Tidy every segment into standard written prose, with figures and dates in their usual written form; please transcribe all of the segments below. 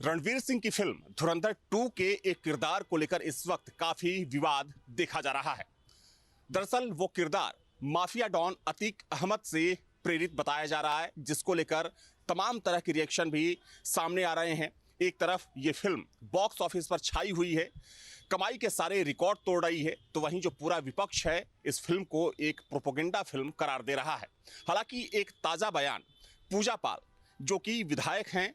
रणवीर सिंह की फिल्म धुरंधर 2 के एक किरदार को लेकर इस वक्त काफी विवाद देखा जा रहा है। दरअसल वो किरदार माफिया डॉन अतीक अहमद से प्रेरित बताया जा रहा है, जिसको लेकर तमाम तरह के रिएक्शन भी सामने आ रहे हैं। एक तरफ ये फिल्म बॉक्स ऑफिस पर छाई हुई है, कमाई के सारे रिकॉर्ड तोड़ रही है, तो वहीं जो पूरा विपक्ष है इस फिल्म को एक प्रोपेगेंडा फिल्म करार दे रहा है। हालांकि एक ताज़ा बयान पूजा पाल, जो कि विधायक हैं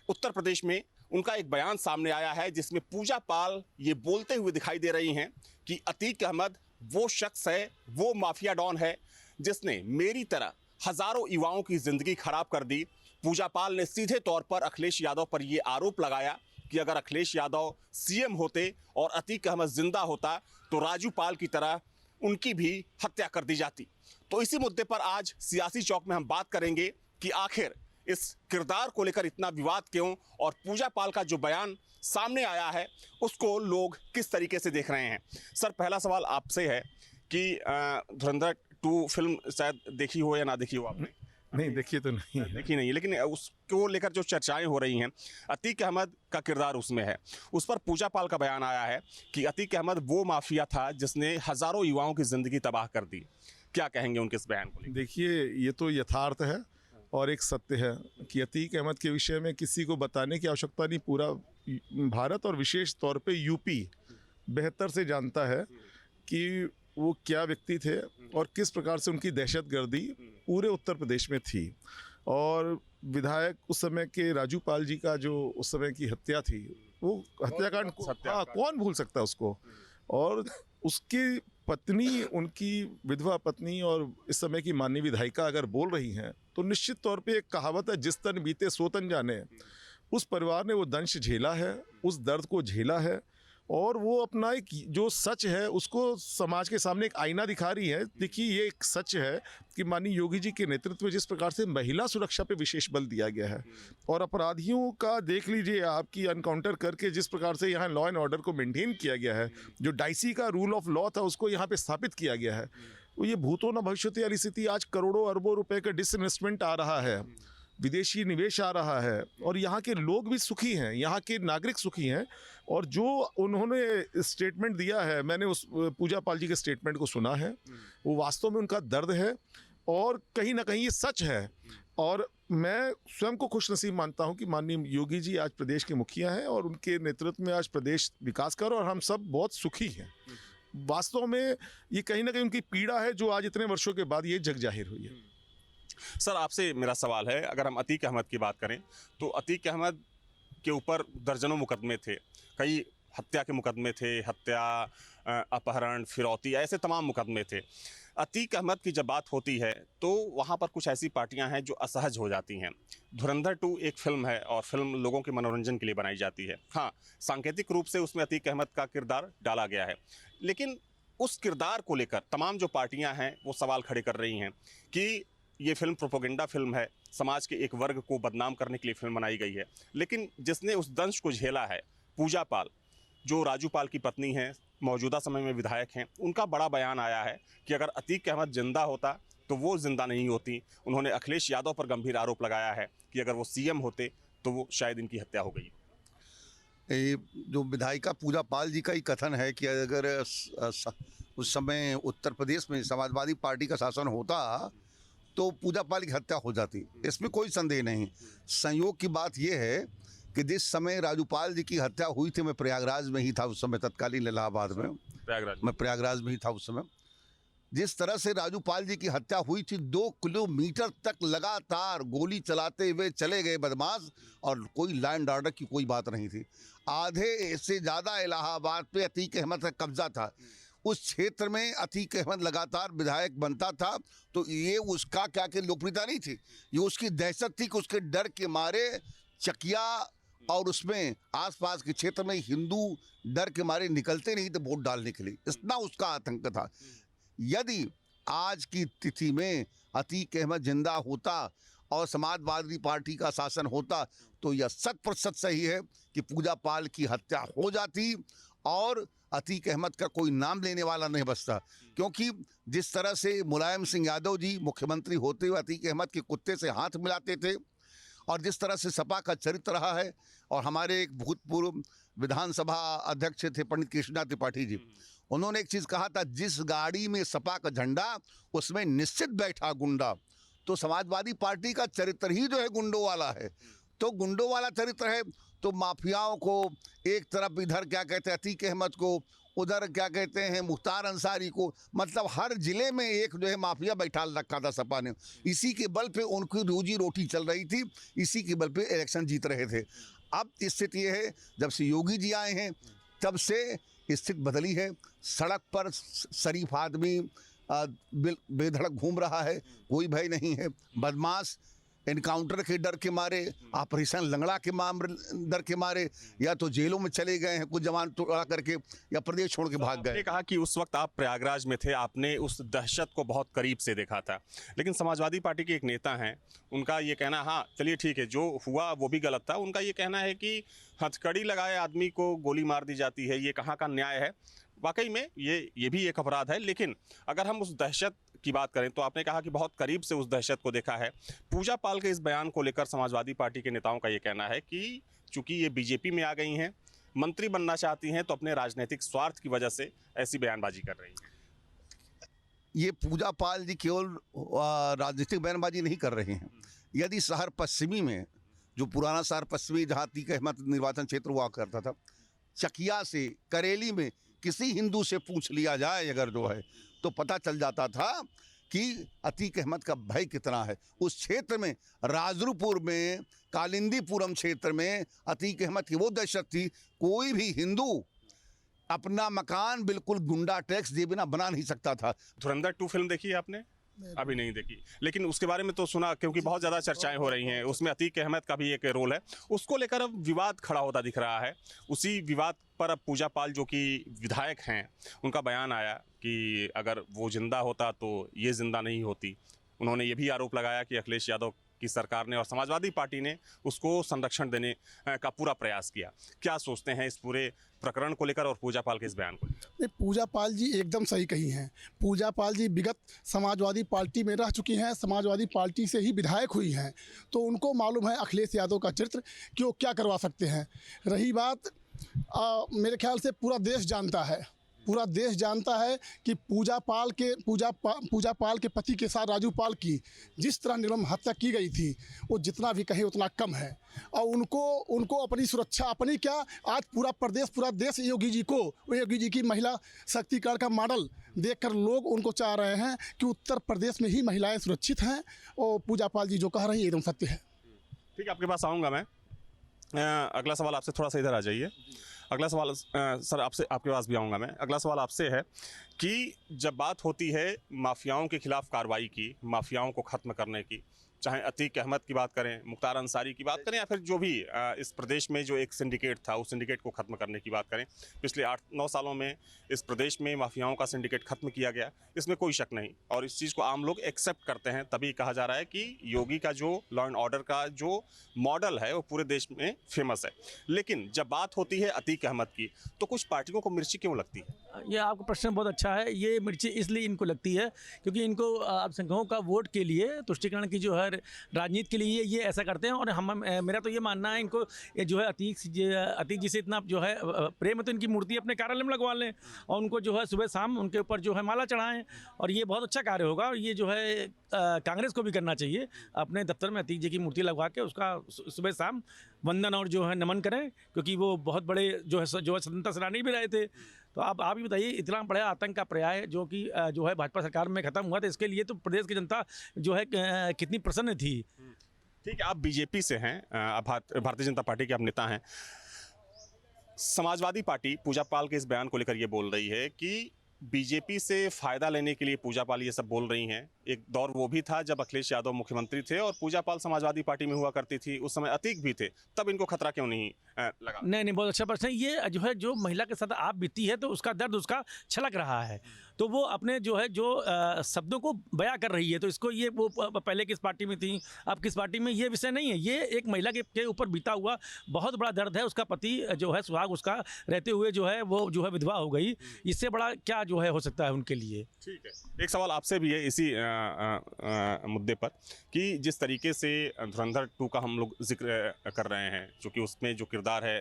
उत्तर प्रदेश में, उनका एक बयान सामने आया है जिसमें पूजा पाल ये बोलते हुए दिखाई दे रही हैं कि अतीक अहमद वो शख्स है, वो माफिया डॉन है जिसने मेरी तरह हजारों युवाओं की जिंदगी खराब कर दी। पूजा पाल ने सीधे तौर पर अखिलेश यादव पर यह आरोप लगाया कि अगर अखिलेश यादव सीएम होते और अतीक अहमद जिंदा होता तो राजू पाल की तरह उनकी भी हत्या कर दी जाती। तो इसी मुद्दे पर आज सियासी चौक में हम बात करेंगे कि आखिर इस किरदार को लेकर इतना विवाद क्यों, और पूजा पाल का जो बयान सामने आया है उसको लोग किस तरीके से देख रहे हैं। सर, पहला सवाल आपसे है कि धुरंधर 2 फिल्म शायद देखी हो या ना देखी हो आपने? नहीं, देखी तो नहीं है। देखी नहीं है, लेकिन उसको लेकर जो चर्चाएं हो रही हैं, अतीक अहमद का किरदार उसमें है, उस पर पूजा पाल का बयान आया है कि अतीक अहमद वो माफिया था जिसने हजारों युवाओं की जिंदगी तबाह कर दी। क्या कहेंगे उनके इस बयान को लेकर? देखिए, ये तो यथार्थ है और एक सत्य है कि अतीक अहमद के विषय में किसी को बताने की आवश्यकता नहीं। पूरा भारत और विशेष तौर पे यूपी बेहतर से जानता है कि वो क्या व्यक्ति थे और किस प्रकार से उनकी दहशतगर्दी पूरे उत्तर प्रदेश में थी। और विधायक उस समय के राजू पाल जी का जो उस समय की हत्या थी, वो हत्याकांड कौन भूल सकता उसको। और उसकी पत्नी, उनकी विधवा पत्नी और इस समय की माननीय विधायिका अगर बोल रही हैं तो निश्चित तौर पे एक कहावत है, जिस तन बीते सो तन जाने। उस परिवार ने वो दंश झेला है, उस दर्द को झेला है, और वो अपना एक जो सच है उसको समाज के सामने एक आईना दिखा रही है। देखिए, ये एक सच है कि माननीय योगी जी के नेतृत्व में जिस प्रकार से महिला सुरक्षा पे विशेष बल दिया गया है, और अपराधियों का देख लीजिए आपकी अनकाउंटर करके जिस प्रकार से यहाँ लॉ एंड ऑर्डर को मेंटेन किया गया है, जो डाइसी का रूल ऑफ लॉ था उसको यहाँ पे स्थापित किया गया है। तो ये भूतो न भविष्यति वाली स्थिति, आज करोड़ों अरबों रुपए का डिसइन्वेस्टमेंट आ रहा है, विदेशी निवेश आ रहा है, और यहाँ के लोग भी सुखी हैं, यहाँ के नागरिक सुखी हैं। और जो उन्होंने स्टेटमेंट दिया है, मैंने उस पूजा पाल जी के स्टेटमेंट को सुना है, वो वास्तव में उनका दर्द है और कहीं ना कहीं ये सच है। और मैं स्वयं को खुशनसीब मानता हूँ कि माननीय योगी जी आज प्रदेश के मुखिया हैं और उनके नेतृत्व में आज प्रदेश विकास कर, और हम सब बहुत सुखी हैं। वास्तव में ये कहीं ना कहीं उनकी पीड़ा है जो आज इतने वर्षों के बाद ये जग जाहिर हुई है। सर, आपसे मेरा सवाल है, अगर हम अतीक अहमद की बात करें तो अतीक अहमद के ऊपर दर्जनों मुकदमे थे, कई हत्या के मुकदमे थे, हत्या, अपहरण, फिरौती, ऐसे तमाम मुकदमे थे। अतीक अहमद की जब बात होती है तो वहाँ पर कुछ ऐसी पार्टियां हैं जो असहज हो जाती हैं। धुरंधर 2 एक फिल्म है और फिल्म लोगों के मनोरंजन के लिए बनाई जाती है। हाँ, सांकेतिक रूप से उसमें अतीक अहमद का किरदार डाला गया है, लेकिन उस किरदार को लेकर तमाम जो पार्टियाँ हैं वो सवाल खड़े कर रही हैं कि ये फिल्म प्रोपेगेंडा फिल्म है, समाज के एक वर्ग को बदनाम करने के लिए फिल्म बनाई गई है। लेकिन जिसने उस दंश को झेला है, पूजा पाल, जो राजू पाल की पत्नी हैं, मौजूदा समय में विधायक हैं, उनका बड़ा बयान आया है कि अगर अतीक अहमद जिंदा होता तो वो जिंदा नहीं होती। उन्होंने अखिलेश यादव पर गंभीर आरोप लगाया है कि अगर वो सीएम होते तो वो शायद इनकी हत्या हो गई। जो विधायिका पूजा पाल जी का ही कथन है कि अगर उस समय उत्तर प्रदेश में समाजवादी पार्टी का शासन होता तो पूजा पाल की हत्या हो जाती, इसमें कोई संदेह नहीं। संयोग की बात यह है कि जिस समय राजू पाल जी की हत्या हुई थी, मैं प्रयागराज में ही था उस समय, तत्कालीन इलाहाबाद में, मैं प्रयागराज में ही था उस समय। जिस तरह से राजू पाल जी की हत्या हुई थी, 2 किलोमीटर तक लगातार गोली चलाते हुए चले गए बदमाश, और कोई लॉ एंड ऑर्डर की कोई बात नहीं थी। आधे से ज़्यादा इलाहाबाद पे अतीक अहमद का कब्जा था। उस क्षेत्र में अतीक अहमद लगातार विधायक बनता था, तो ये उसका क्या कि लोकप्रियता नहीं थी, ये उसकी दहशत थी कि उसके डर के मारे चकिया और उसमें आसपास के क्षेत्र में हिंदू डर के मारे निकलते नहीं थे वोट डालने के लिए, इतना उसका आतंक था। यदि आज की तिथि में अतीक अहमद जिंदा होता और समाजवादी पार्टी का शासन होता तो यह 100% सही है कि पूजा पाल की हत्या हो जाती और अतीक अहमद का कोई नाम लेने वाला नहीं बचता। क्योंकि जिस तरह से मुलायम सिंह यादव जी मुख्यमंत्री होते हुए अतीक अहमद के कुत्ते से हाथ मिलाते थे और जिस तरह से सपा का चरित्र रहा है, और हमारे एक भूतपूर्व विधानसभा अध्यक्ष थे पंडित कृष्णा त्रिपाठी जी, उन्होंने एक चीज़ कहा था, जिस गाड़ी में सपा का झंडा उसमें निश्चित बैठा गुंडा। तो समाजवादी पार्टी का चरित्र ही जो है गुंडों वाला है। तो गुंडों वाला चरित्र है, तो माफियाओं को एक तरफ, इधर क्या कहते हैं अतीक अहमद को, उधर क्या कहते हैं मुख्तार अंसारी को, मतलब हर जिले में एक जो है माफिया बैठा रखा था सपा ने। इसी के बल पे उनकी रोजी रोटी चल रही थी, इसी के बल पे इलेक्शन जीत रहे थे। अब स्थिति ये है, जब से योगी जी आए हैं तब से स्थिति बदली है। सड़क पर शरीफ आदमी बेधड़क घूम रहा है, कोई भय नहीं है। बदमाश एनकाउंटर के डर के मारे, ऑपरेशन लंगड़ा के डर के मारे, या तो जेलों में चले गए हैं कुछ जवान टुकड़ा करके, या प्रदेश छोड़ के भाग गए। आपने कहा कि उस वक्त आप प्रयागराज में थे, आपने उस दहशत को बहुत करीब से देखा था, लेकिन समाजवादी पार्टी के एक नेता हैं, उनका ये कहना, हाँ चलिए ठीक है जो हुआ वो भी गलत था, उनका ये कहना है कि हथकड़ी लगाए आदमी को गोली मार दी जाती है, ये कहाँ का न्याय है। वाकई में ये भी एक अपराध है, लेकिन अगर हम उस दहशत की बात करें तो आपने कहा कि बहुत करीब से उस दहशत को देखा है। पूजा पाल के इस बयान को लेकर समाजवादी पार्टी के नेताओं का ये कहना है कि चूंकि ये बीजेपी में आ गई हैं, मंत्री बनना चाहती हैं, तो अपने राजनीतिक स्वार्थ की वजह से ऐसी बयानबाजी कर रही हैं। ये पूजा पाल जी केवल राजनीतिक बयानबाजी नहीं कर रहे हैं। यदि शहर पश्चिमी में, जो पुराना शहर पश्चिमी जहाँ अतीक अहमद निर्वाचन क्षेत्र हुआ करता था, चकिया से करेली में किसी हिंदू से पूछ लिया जाए अगर जो है, तो पता चल जाता था कि अतीक अहमद का भय कितना है। उस क्षेत्र में, राजरूपुर में, कालिंदीपुरम क्षेत्र में अतीक अहमद की वो दहशत थी, कोई भी हिंदू अपना मकान बिल्कुल गुंडा टैक्स दिए बिना बना नहीं सकता था। धुरंधर 2 फिल्म देखी है आपने? अभी नहीं देखी, लेकिन उसके बारे में तो सुना, क्योंकि बहुत ज़्यादा चर्चाएं हो रही हैं, उसमें अतीक अहमद का भी एक रोल है, उसको लेकर अब विवाद खड़ा होता दिख रहा है। उसी विवाद पर अब पूजा पाल जो कि विधायक हैं, उनका बयान आया कि अगर वो जिंदा होता तो ये जिंदा नहीं होती। उन्होंने ये भी आरोप लगाया कि अखिलेश यादव की सरकार ने और समाजवादी पार्टी ने उसको संरक्षण देने का पूरा प्रयास किया। क्या सोचते हैं इस पूरे प्रकरण को लेकर और पूजा पाल के इस बयान को लेकर? पूजा पाल जी एकदम सही कही हैं। पूजा पाल जी विगत समाजवादी पार्टी में रह चुकी हैं, समाजवादी पार्टी से ही विधायक हुई हैं, तो उनको मालूम है अखिलेश यादव का चरित्र कि वो क्या करवा सकते हैं। रही बात, मेरे ख्याल से पूरा देश जानता है, पूरा देश जानता है कि पूजा पाल के पति के साथ राजू पाल की जिस तरह निर्मम हत्या की गई थी, वो जितना भी कहे उतना कम है। और उनको अपनी सुरक्षा, अपनी क्या, आज पूरा देश योगी जी की महिला शक्तिकरण का मॉडल देखकर लोग उनको चाह रहे हैं कि उत्तर प्रदेश में ही महिलाएं सुरक्षित हैं। और पूजा पाल जी जो कह रही है एकदम सत्य है। ठीक है, आपके पास आऊँगा मैं। अगला सवाल आपसे, थोड़ा सा इधर आ जाइए। अगला सवाल सर आपके पास भी आऊँगा मैं। अगला सवाल आपसे है कि जब बात होती है माफियाओं के खिलाफ कार्रवाई की, माफियाओं को ख़त्म करने की, चाहे अतीक अहमद की बात करें, मुख्तार अंसारी की बात करें, या फिर जो भी इस प्रदेश में जो एक सिंडिकेट था, उस सिंडिकेट को ख़त्म करने की बात करें, पिछले 8-9 सालों में इस प्रदेश में माफियाओं का सिंडिकेट ख़त्म किया गया, इसमें कोई शक नहीं, और इस चीज़ को आम लोग एक्सेप्ट करते हैं। तभी कहा जा रहा है कि योगी का जो लॉ एंड ऑर्डर का जो मॉडल है वो पूरे देश में फेमस है। लेकिन जब बात होती है अतीक अहमद की, तो कुछ पार्टियों को मिर्ची क्यों लगती है? ये आपका प्रश्न बहुत अच्छा है। ये मिर्ची इसलिए इनको लगती है क्योंकि इनको अल्पसंख्यकों का वोट के लिए, तुष्टिकरण की जो है राजनीति के लिए ये ऐसा करते हैं। और मेरा तो ये मानना है, इनको ये जो है अतीक जी से इतना जो है प्रेम है, तो इनकी मूर्ति अपने कार्यालय में लगवा लें और उनको जो है सुबह शाम उनके ऊपर जो है माला चढ़ाएं, और ये बहुत अच्छा कार्य होगा। और ये जो है कांग्रेस को भी करना चाहिए, अपने दफ्तर में अतीक जी की मूर्ति लगवा के उसका सुबह शाम वंदन और जो है नमन करें, क्योंकि वो बहुत बड़े जो है स्वतंत्रता सेनानी भी रहे थे। तो आप ही बताइए, इतना बड़ा आतंक का पर्याय जो कि जो है भाजपा सरकार में ख़त्म हुआ था, इसके लिए तो प्रदेश की जनता जो है कितनी प्रसन्न थी। ठीक है, आप बीजेपी से हैं, भारतीय जनता पार्टी के आप नेता हैं। समाजवादी पार्टी पूजा पाल के इस बयान को लेकर ये बोल रही है कि बीजेपी से फ़ायदा लेने के लिए पूजा पाल ये सब बोल रही हैं। एक दौर वो भी था जब अखिलेश यादव मुख्यमंत्री थे और पूजा पाल समाजवादी पार्टी में हुआ करती थी, उस समय अतीक भी थे, तब इनको खतरा क्यों नहीं लगा? नहीं, बहुत अच्छा प्रश्न है। ये जो है जो महिला के साथ आप बीती है, तो उसका दर्द उसका छलक रहा है, तो वो अपने जो है शब्दों को बयां कर रही है। तो इसको ये वो पहले किस पार्टी में थी, अब किस पार्टी में, ये विषय नहीं है। ये एक महिला के ऊपर बीता हुआ बहुत बड़ा दर्द है। उसका पति जो है सुहाग उसका रहते हुए जो है वो जो है विधवा हो गई। इससे बड़ा क्या जो है हो सकता है उनके लिए। ठीक है, एक सवाल आपसे भी है इसी मुद्दे पर कि जिस तरीके से धुरंधर 2 का हम लोग जिक्र कर रहे हैं, चूँकि उसमें जो किरदार है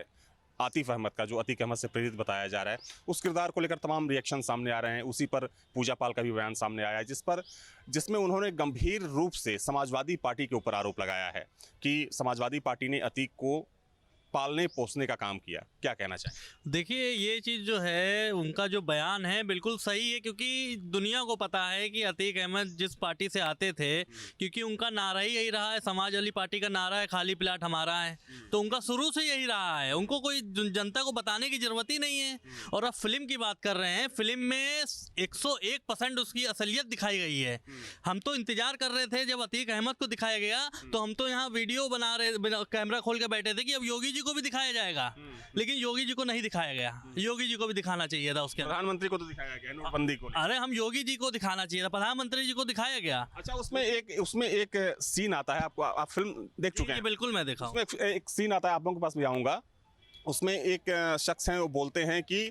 आतिफ अहमद का, जो अतीक अहमद से प्रेरित बताया जा रहा है, उस किरदार को लेकर तमाम रिएक्शन सामने आ रहे हैं। उसी पर पूजा पाल का भी बयान सामने आया है जिसमें उन्होंने गंभीर रूप से समाजवादी पार्टी के ऊपर आरोप लगाया है कि समाजवादी पार्टी ने अतीक को पालने पोसने का काम किया। क्या कहना चाहिए? देखिए, ये चीज़ जो है उनका जो बयान है बिल्कुल सही है, क्योंकि दुनिया को पता है कि अतीक अहमद जिस पार्टी से आते थे, क्योंकि उनका नारा ही यही रहा है, समाजवादी पार्टी का नारा है खाली प्लाट हमारा है, तो उनका शुरू से यही रहा है। उनको कोई जनता को बताने की ज़रूरत ही नहीं है। और अब फिल्म की बात कर रहे हैं, फिल्म में 101% उसकी असलियत दिखाई गई है। हम तो इंतजार कर रहे थे जब अतीक अहमद को दिखाया गया, तो हम तो यहाँ वीडियो बना रहे, कैमरा खोल के बैठे थे कि अब योगी जी को भी दिखाया जाएगा, लेकिन योगी जी को नहीं दिखाया गया। योगी जी को भी दिखाना चाहिए था उसके, प्रधानमंत्री को तो दिखाया गया, नोटबंदी को नहीं। अरे हम योगी जी को दिखाना चाहिए था, प्रधानमंत्री जी को दिखाया गया। अच्छा, उसमें एक सीन आता है, आप फिल्म देख चुके हैं? बिल्कुल मैं देखा हूँ। उसमें एक सीन आता है, आप लोगों के पास भी आऊँगा। उसमें एक शख्स हैं, वो बोलते हैं कि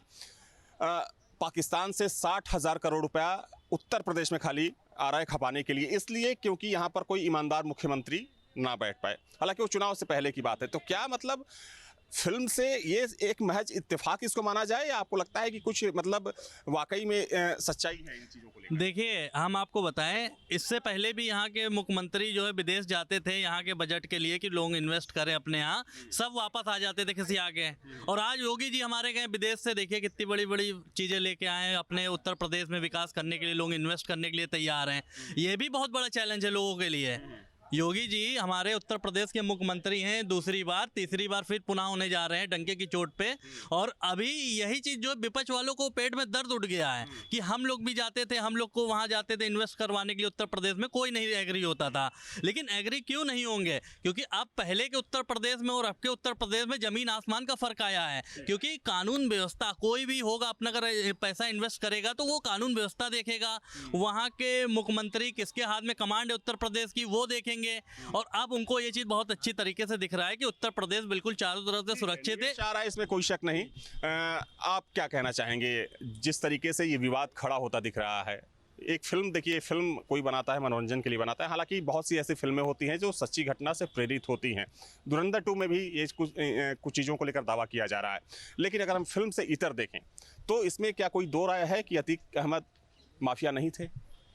पाकिस्तान से 60,000 करोड़ रुपया उत्तर प्रदेश में खाली आ रहा है खपाने के लिए, इसलिए क्योंकि यहाँ पर कोई ईमानदार मुख्यमंत्री ना बैठ पाए। हालांकि वो चुनाव से पहले की बात है। तो क्या मतलब फिल्म से ये एक महज इत्तेफाक इसको माना जाए, या आपको लगता है कि कुछ मतलब वाकई में सच्चाई है इन चीज़ों को लेकर? देखिए, हम आपको बताएं, इससे पहले भी यहाँ के मुख्यमंत्री जो है विदेश जाते थे यहाँ के बजट के लिए कि लोग इन्वेस्ट करें अपने यहाँ, सब वापस आ जाते थे किसी आगे। और आज योगी जी हमारे गए विदेश से, देखिए कितनी बड़ी बड़ी चीज़ें लेके आए हैं अपने उत्तर प्रदेश में विकास करने के लिए, लोग इन्वेस्ट करने के लिए तैयार हैं। ये भी बहुत बड़ा चैलेंज है लोगों के लिए। योगी जी हमारे उत्तर प्रदेश के मुख्यमंत्री हैं, दूसरी बार तीसरी बार फिर पुनः होने जा रहे हैं डंके की चोट पे। और अभी यही चीज़ जो विपक्ष वालों को पेट में दर्द उठ गया है कि हम लोग भी जाते थे, हम लोग को वहाँ जाते थे इन्वेस्ट करवाने के लिए उत्तर प्रदेश में, कोई नहीं एग्री होता था। लेकिन एग्री क्यों नहीं होंगे? क्योंकि अब पहले के उत्तर प्रदेश में और अब के उत्तर प्रदेश में ज़मीन आसमान का फ़र्क आया है। क्योंकि कानून व्यवस्था, कोई भी होगा अपना अगर पैसा इन्वेस्ट करेगा तो वो कानून व्यवस्था देखेगा, वहाँ के मुख्यमंत्री किसके हाथ में कमांड है उत्तर प्रदेश की वो देखेंगे। और अब उनको ये चीज़ बहुत अच्छी तरीके से दिख रहा है कि उत्तर प्रदेश बिल्कुल चारों तरफ से सुरक्षित है। चाह रहा है, इसमें कोई शक नहीं। आप क्या कहना चाहेंगे जिस तरीके से ये विवाद खड़ा होता दिख रहा है? एक फिल्म देखिए, फिल्म कोई बनाता है मनोरंजन के लिए बनाता है, हालांकि बहुत सी ऐसी फिल्में होती हैं जो सच्ची घटना से प्रेरित होती हैं। धुरंधर 2 में भी ये कुछ चीज़ों को लेकर दावा किया जा रहा है। लेकिन अगर हम फिल्म से इतर देखें तो इसमें क्या कोई दो राय है कि अतीक अहमद माफिया नहीं थे?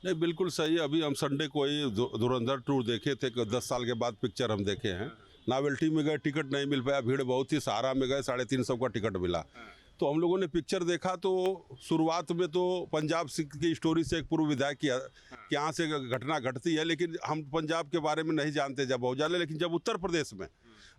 नहीं, बिल्कुल सही है। अभी हम संडे को ही धुरंधर 2 देखे थे, 10 साल के बाद पिक्चर हम देखे हैं। नावेल्टी में गए, टिकट नहीं मिल पाया, भीड़ बहुत ही। सहारा में गए, 350 का टिकट मिला। तो हम लोगों ने पिक्चर देखा तो शुरुआत में तो पंजाब की स्टोरी से एक पूर्व विधायक की कि यहाँ से घटना घटती है, लेकिन हम पंजाब के बारे में नहीं जानते जब हो जाए। लेकिन जब उत्तर प्रदेश में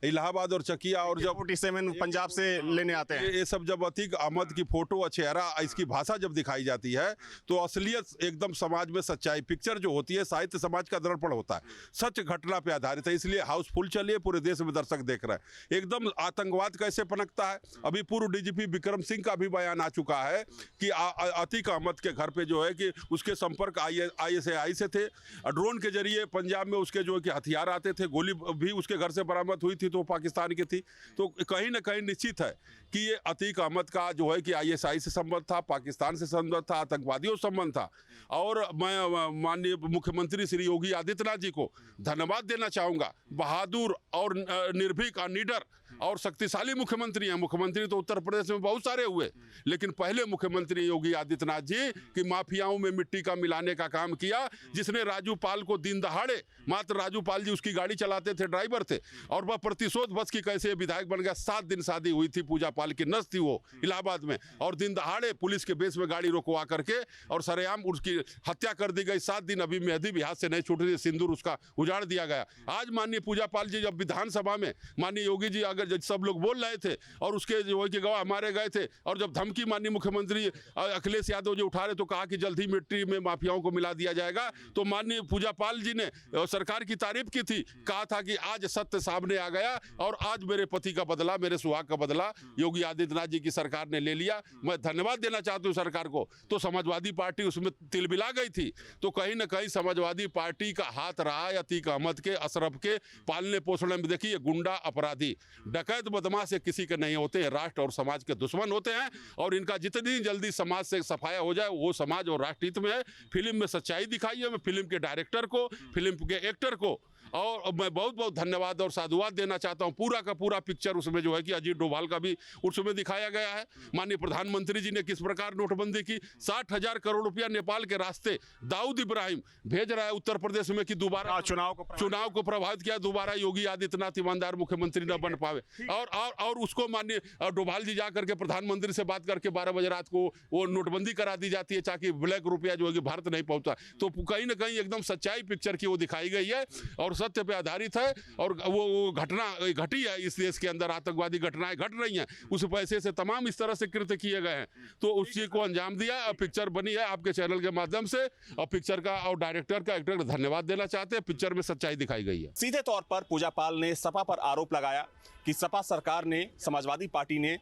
इलाहाबाद और चकिया और जब 47 पंजाब से लेने आते हैं, ये सब जब अतीक अहमद की फोटो और चेहरा, इसकी भाषा जब दिखाई जाती है तो असलियत एकदम समाज में सच्चाई। पिक्चर जो होती है साहित्य समाज का दर्पण होता है, सच घटना पे आधारित है, इसलिए हाउसफुल चलिए, पूरे देश में दर्शक देख रहे हैं। एकदम आतंकवाद कैसे पनपता है। अभी पूर्व डीजीपी विक्रम सिंह का भी बयान आ चुका है कि अतीक अहमद के घर पे जो है कि उसके संपर्क ISI से थे, ड्रोन के जरिए पंजाब में उसके जो है कि हथियार आते थे, गोली भी उसके घर से बरामद हुई थी तो पाकिस्तान की थी। तो कहीं ना कहीं निश्चित है कि ये अतीक अहमद का जो है कि ISI से संबंध था, पाकिस्तान से संबंध था, आतंकवादियों से संबंध था। और मैं माननीय मुख्यमंत्री श्री योगी आदित्यनाथ जी को धन्यवाद देना चाहूँगा। बहादुर और निर्भीक और निडर और शक्तिशाली मुख्यमंत्री हैं। मुख्यमंत्री तो उत्तर प्रदेश में बहुत सारे हुए, लेकिन पहले मुख्यमंत्री योगी आदित्यनाथ जी की माफियाओं में मिट्टी का मिलाने का काम किया, जिसने राजू पाल को दिन दहाड़े, मात्र राजू पाल जी उसकी गाड़ी चलाते थे, ड्राइवर थे, और वह प्रतिशोध बस की कैसे विधायक बन गया। 7 दिन शादी हुई थी, पूजा पाल की नस थी वो इलाहाबाद में, और दिन दहाड़े पुलिस के बेस में गाड़ी रोकवा करके और सरेआम उसकी हत्या कर दी गई। 7 दिन अभी मेहंदी भी हाथ से नहीं छूट रही, सिंदूर उसका उजाड़ दिया गया। आज माननीय पूजा पाल जी जब विधानसभा में माननीय योगी जी अगर सब लोग बोल रहे थे और उसके जो है कि गवाह मारे गए थे, और जब धमकी माननीय मुख्यमंत्री अखिलेश यादव जी उठा रहे तो कहा कि जल्द ही मिट्टी में माफियाओं को मिला दिया जाएगा, तो माननीय पूजा पाल जी ने सरकार की तारीफ की थी, कहा था कि आज सत्य सामने आ गया और आज मेरे पति का बदला, मेरे सुहाग का बदला योगी आदित्यनाथ जी की सरकार ने ले लिया। मैं धन्यवाद देना चाहता हूँ सरकार को। तो समाजवादी पार्टी उसमें तिलबिला गई थी, तो कहीं ना कहीं समाजवादी पार्टी का हाथ रहा है अतीक अहमद के, अशरफ के पालने पोषण में। देखिए गुंडा अपराधी डकैत बदमाश किसी के नहीं होते हैं, राष्ट्र और समाज के दुश्मन होते हैं। और इनका जितनी जल्दी समाज से सफाया हो जाए वो समाज और राष्ट्र हित में है। फिल्म में सच्चाई दिखाई है। मैं फिल्म के डायरेक्टर को, फिल्म के एक्टर को और मैं बहुत बहुत धन्यवाद और साधुवाद देना चाहता हूं। पूरा का पूरा पिक्चर उसमें जो है कि अजीत डोभाल का भी उसमें दिखाया गया है। माननीय प्रधानमंत्री जी ने किस प्रकार नोटबंदी की, 60,000 करोड़ रुपया नेपाल के रास्ते दाऊद इब्राहिम भेज रहा है उत्तर प्रदेश में कि दोबारा चुनाव को प्रभावित किया, दोबारा योगी आदित्यनाथ ईमानदार मुख्यमंत्री न बन पावे। और उसको माननीय डोभाल जी जा करके प्रधानमंत्री से बात करके 12 बजे रात को वो नोटबंदी करा दी जाती है ताकि ब्लैक रुपया जो है कि भारत नहीं पहुंचा। तो कहीं ना कहीं एकदम सच्चाई पिक्चर की वो दिखाई गई है और सत्य पे आधारित है। और वो घटना घटी है इस देश के अंदर, आतंकवादी घटनाएं घट रही हैं, उस पैसे से तमाम इस तरह से कृत्य किए गए हैं। तो उस चीज को अंजाम दिया और पिक्चर बनी है आपके चैनल के माध्यम से। और पिक्चर का और डायरेक्टर का, एक्टर का धन्यवाद देना चाहते हैं। पिक्चर में सच्चाई दिखाई गई है। सीधे तौर पर पूजा पाल ने सपा पर आरोप लगाया कि सपा सरकार ने, समाजवादी पार्टी ने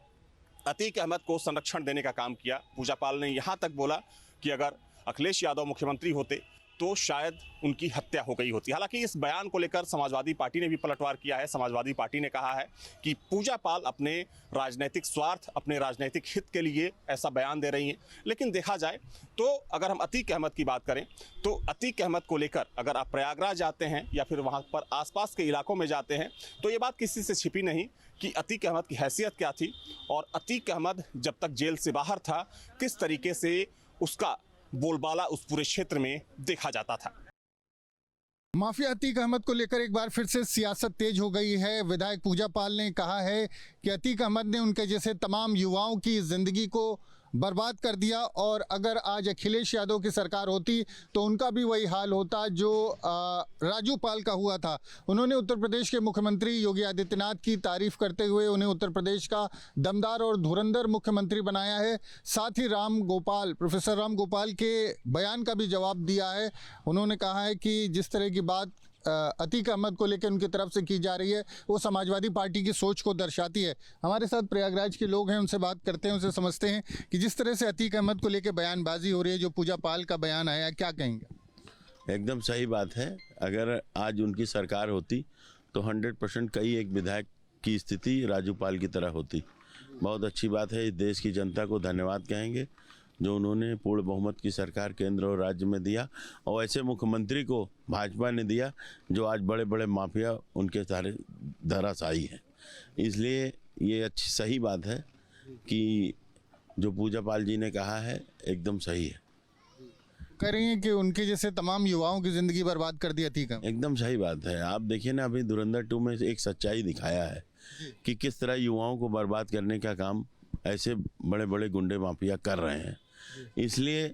अतीक अहमद को संरक्षण देने का काम किया। पूजा पाल ने यहां तक बोला कि अगर अखिलेश यादव मुख्यमंत्री होते तो शायद उनकी हत्या हो गई होती। हालांकि इस बयान को लेकर समाजवादी पार्टी ने भी पलटवार किया है। समाजवादी पार्टी ने कहा है कि पूजा पाल अपने राजनीतिक स्वार्थ, अपने राजनीतिक हित के लिए ऐसा बयान दे रही हैं। लेकिन देखा जाए तो अगर हम अतीक अहमद की बात करें तो अतीक अहमद को लेकर अगर आप प्रयागराज जाते हैं या फिर वहाँ पर आसपास के इलाकों में जाते हैं तो ये बात किसी से छिपी नहीं कि अतीक अहमद की हैसियत क्या थी और अतीक अहमद जब तक जेल से बाहर था किस तरीके से उसका बोलबाला उस पूरे क्षेत्र में देखा जाता था। माफिया अतीक अहमद को लेकर एक बार फिर से सियासत तेज हो गई है। विधायक पूजा पाल ने कहा है कि अतीक अहमद ने उनके जैसे तमाम युवाओं की ज़िंदगी को बर्बाद कर दिया और अगर आज अखिलेश यादव की सरकार होती तो उनका भी वही हाल होता जो राजू पाल का हुआ था। उन्होंने उत्तर प्रदेश के मुख्यमंत्री योगी आदित्यनाथ की तारीफ करते हुए उन्हें उत्तर प्रदेश का दमदार और धुरंधर मुख्यमंत्री बनाया है। साथ ही प्रोफेसर राम गोपाल के बयान का भी जवाब दिया है। उन्होंने कहा है कि जिस तरह की बात अतीक अहमद को लेकर उनकी तरफ से की जा रही है वो समाजवादी पार्टी की सोच को दर्शाती है। हमारे साथ प्रयागराज के लोग हैं, उनसे बात करते हैं, उनसे समझते हैं कि जिस तरह से अतीक अहमद को लेकर बयानबाजी हो रही है, जो पूजा पाल का बयान आया, क्या कहेंगे? एकदम सही बात है। अगर आज उनकी सरकार होती तो 100% कई एक विधायक की स्थिति राजू पाल की तरह होती। बहुत अच्छी बात है। इस देश की जनता को धन्यवाद कहेंगे जो उन्होंने पूर्ण बहुमत की सरकार केंद्र और राज्य में दिया और ऐसे मुख्यमंत्री को भाजपा ने दिया जो आज बड़े बड़े माफिया उनके सारे धराशायी हैं। इसलिए ये अच्छी सही बात है कि जो पूजा पाल जी ने कहा है एकदम सही है। कह रही हैं कि उनके जैसे तमाम युवाओं की ज़िंदगी बर्बाद कर दी अतीक अहमद। एकदम सही बात है। आप देखिए ना, अभी धुरंधर 2 में एक सच्चाई दिखाया है कि किस तरह युवाओं को बर्बाद करने का काम ऐसे बड़े बड़े गुंडे माफिया कर रहे हैं। इसलिए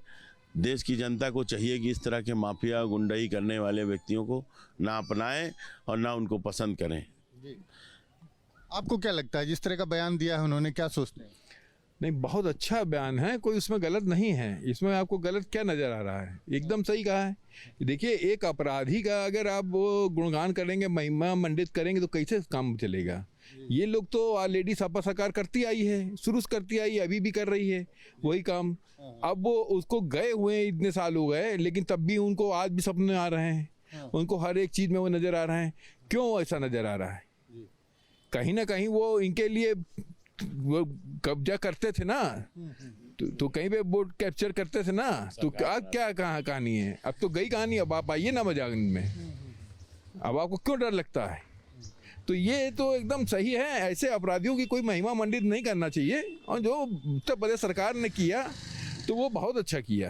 देश की जनता को चाहिए कि इस तरह के माफिया गुंडाई करने वाले व्यक्तियों को ना अपनाएं और ना उनको पसंद करें। आपको क्या लगता है जिस तरह का बयान दिया है उन्होंने, क्या सोचते हैं? नहीं, बहुत अच्छा बयान है, कोई उसमें गलत नहीं है। इसमें आपको गलत क्या नज़र आ रहा है? एकदम सही कहा है। देखिए, एक अपराधी का अगर आप वो गुणगान करेंगे, महिमा मंडित करेंगे तो कैसे काम चलेगा? ये लोग तो ऑलरेडी सपा सरकार करती आई है, शुरू से करती आई है, अभी भी कर रही है वही काम। अब वो उसको गए हुए इतने साल हो गए लेकिन तब भी उनको आज भी सपने आ रहे हैं, उनको हर एक चीज़ में वो नज़र आ रहे हैं। क्यों ऐसा नज़र आ रहा है? कहीं ना कहीं वो इनके लिए वो कब्जा करते थे ना, तो कहीं पे वोट कैप्चर करते थे ना, तो क्या कहानी है? अब तो गई कहानी। अब आप आइए ना मजाक में, अब आपको क्यों डर लगता है? तो ये तो एकदम सही है। ऐसे अपराधियों की कोई महिमा मंडित नहीं करना चाहिए और जो उत्तर प्रदेश सरकार ने किया तो वो बहुत अच्छा किया।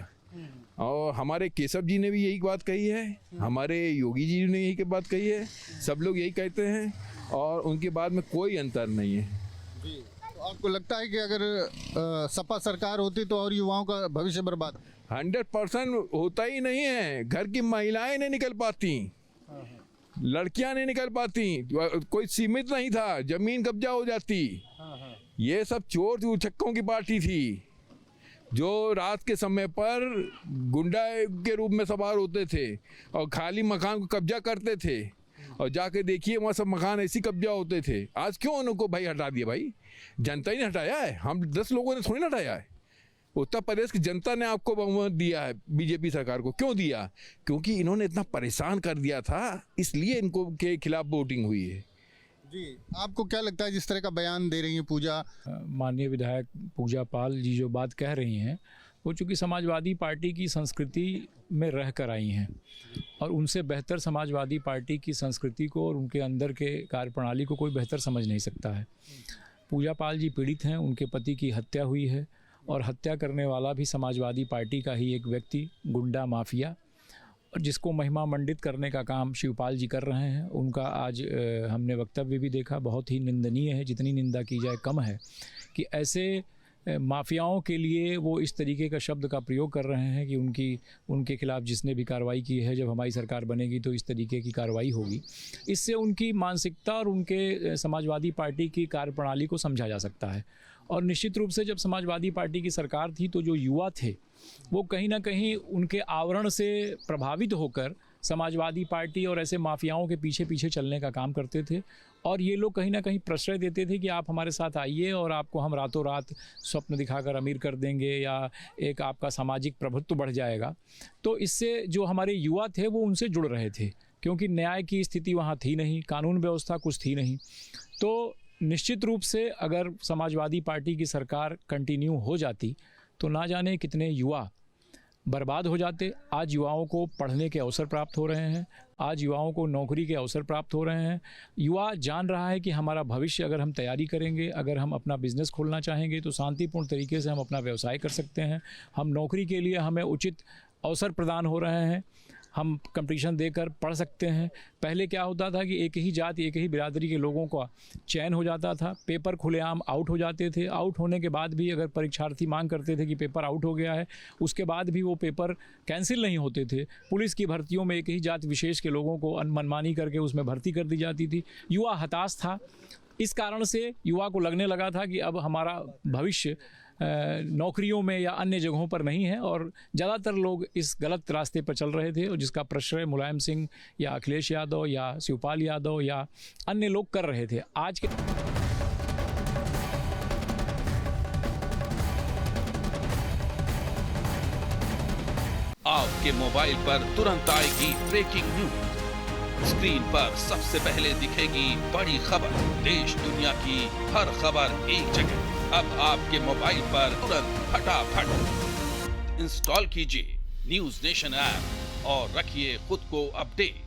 और हमारे केशव जी ने भी यही बात कही है, हमारे योगी जी ने यही बात कही है, सब लोग यही कहते हैं और उनके बाद में कोई अंतर नहीं है। तो आपको लगता है कि अगर सपा सरकार होती तो और युवाओं का भविष्य बर्बाद? 100% होता ही नहीं है। घर की महिलाएं नहीं निकल पाती, लड़कियां नहीं निकल पाती, कोई सीमित नहीं था, जमीन कब्जा हो जाती। ये सब चोर उचक्कों की पार्टी थी जो रात के समय पर गुंडा के रूप में सवार होते थे और खाली मकान को कब्जा करते थे। और जाके देखिए वहाँ सब मकान ऐसी कब्जा होते थे। आज क्यों उनको भाई हटा दिया? भाई जनता ही ने हटाया है, हम 10 लोगों ने थोड़ी ना हटाया है। उत्तर प्रदेश की जनता ने आपको बहुमत दिया है, बीजेपी सरकार को। क्यों दिया? क्योंकि इन्होंने इतना परेशान कर दिया था, इसलिए इनको के खिलाफ वोटिंग हुई है। जी, आपको क्या लगता है जिस तरह का बयान दे रही हैं पूजा? माननीय विधायक पूजा पाल जी जो बात कह रही हैं वो चूँकि समाजवादी पार्टी की संस्कृति में रह कर आई हैं और उनसे बेहतर समाजवादी पार्टी की संस्कृति को और उनके अंदर के कार्यप्रणाली को कोई बेहतर समझ नहीं सकता है। पूजा पाल जी पीड़ित हैं, उनके पति की हत्या हुई है और हत्या करने वाला भी समाजवादी पार्टी का ही एक व्यक्ति, गुंडा माफिया, और जिसको महिमा मंडित करने का काम शिवपाल जी कर रहे हैं। उनका आज हमने वक्तव्य भी देखा, बहुत ही निंदनीय है, जितनी निंदा की जाए कम है कि ऐसे माफियाओं के लिए वो इस तरीके का शब्द का प्रयोग कर रहे हैं कि उनके खिलाफ जिसने भी कार्रवाई की है, जब हमारी सरकार बनेगी तो इस तरीके की कार्रवाई होगी। इससे उनकी मानसिकता और उनके समाजवादी पार्टी की कार्यप्रणाली को समझा जा सकता है। और निश्चित रूप से जब समाजवादी पार्टी की सरकार थी तो जो युवा थे वो कहीं ना कहीं उनके आवरण से प्रभावित होकर समाजवादी पार्टी और ऐसे माफियाओं के पीछे पीछे चलने का काम करते थे और ये लोग कहीं ना कहीं प्रश्रय देते थे कि आप हमारे साथ आइए और आपको हम रातों रात स्वप्न दिखाकर अमीर कर देंगे या एक आपका सामाजिक प्रभुत्व बढ़ जाएगा। तो इससे जो हमारे युवा थे वो उनसे जुड़ रहे थे क्योंकि न्याय की स्थिति वहाँ थी नहीं, कानून व्यवस्था कुछ थी नहीं। तो निश्चित रूप से अगर समाजवादी पार्टी की सरकार कंटिन्यू हो जाती तो ना जाने कितने युवा बर्बाद हो जाते। आज युवाओं को पढ़ने के अवसर प्राप्त हो रहे हैं, आज युवाओं को नौकरी के अवसर प्राप्त हो रहे हैं। युवा जान रहा है कि हमारा भविष्य अगर हम तैयारी करेंगे, अगर हम अपना बिजनेस खोलना चाहेंगे तो शांतिपूर्ण तरीके से हम अपना व्यवसाय कर सकते हैं। हम नौकरी के लिए हमें उचित अवसर प्रदान हो रहे हैं, हम कंपटीशन देकर पढ़ सकते हैं। पहले क्या होता था कि एक ही जाति, एक ही बिरादरी के लोगों का चयन हो जाता था, पेपर खुलेआम आउट हो जाते थे। आउट होने के बाद भी अगर परीक्षार्थी मांग करते थे कि पेपर आउट हो गया है, उसके बाद भी वो पेपर कैंसिल नहीं होते थे। पुलिस की भर्तियों में एक ही जाति विशेष के लोगों को मनमानी करके उसमें भर्ती कर दी जाती थी। युवा हताश था। इस कारण से युवा को लगने लगा था कि अब हमारा भविष्य नौकरियों में या अन्य जगहों पर नहीं है और ज़्यादातर लोग इस गलत रास्ते पर चल रहे थे और जिसका प्रश्रय मुलायम सिंह या अखिलेश यादव या शिवपाल यादव या अन्य लोग कर रहे थे। आज के आपके मोबाइल पर तुरंत आएगी ब्रेकिंग न्यूज। स्क्रीन पर सबसे पहले दिखेगी बड़ी खबर, देश दुनिया की हर खबर एक जगह। अब आपके मोबाइल पर तुरंत फटाफट इंस्टॉल कीजिए न्यूज़ नेशन ऐप और रखिए खुद को अपडेट।